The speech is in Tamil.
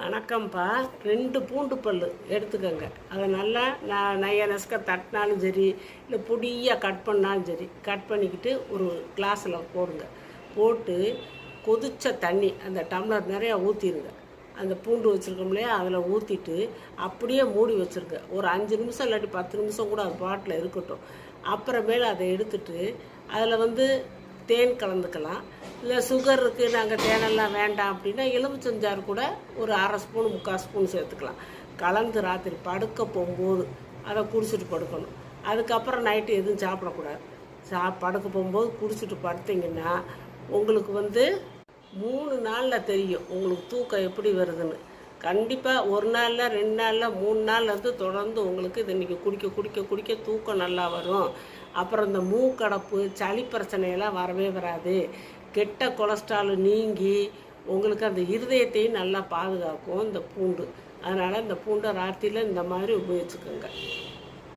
வணக்கம்ப்பா. 2 பூண்டு பல் எடுத்துக்கோங்க. அதை நல்லா நைய நசுக்க தட்டினாலும் சரி, இல்லை பொடியாக கட் பண்ணாலும் சரி, கட் பண்ணிக்கிட்டு ஒரு கிளாஸில் போடுங்க. போட்டு கொதித்த தண்ணி அந்த டம்ளர் நிறையா ஊற்றிடுங்க. அந்த பூண்டு வச்சுருக்கோம் இல்லையா, அதில் ஊற்றிட்டு அப்படியே மூடி வச்சுருங்க. ஒரு 5 நிமிஷம் இல்லாட்டி 10 நிமிஷம் கூட அது பாட்டில் இருக்கட்டும். அப்புறமேல அதை எடுத்துட்டு அதில் தேன் கலந்துக்கலாம். இல்லை சுகர் இருக்குது, நாங்கள் தேனெல்லாம் வேண்டாம் அப்படின்னா எலுமிச்சஞ்சாறு கூட ஒரு 1/2 ஸ்பூன் 3/4 ஸ்பூன் சேர்த்துக்கலாம். கலந்து ராத்திரி படுக்க போகும்போது அதை குடிச்சிட்டு படுக்கணும். அதுக்கப்புறம் நைட்டு எதுவும் சாப்பிடக்கூடாது. படுக்க போகும்போது குடிச்சிட்டு படுத்திங்கன்னா உங்களுக்கு 3 நாளில் தெரியும் உங்களுக்கு தூக்கம் எப்படி வருதுன்னு. கண்டிப்பாக 1 நாளில் 2 நாளில் 3 நாள் தொடர்ந்து உங்களுக்கு இது இன்றைக்கி குடிக்க குடிக்க குடிக்க தூக்கம் நல்லா வரும். அப்புறம் இந்த மூக்கடப்பு சளி பிரச்சனையெல்லாம் வரவே வராது. கெட்ட கொலஸ்ட்ரால் நீங்கி உங்களுக்கு அந்த இருதயத்தையும் நல்லா பாதுகாக்கும் இந்த பூண்டு. அதனால் இந்த பூண்டை ராத்திரியில் இந்த மாதிரி உபயோகிச்சுக்கோங்க.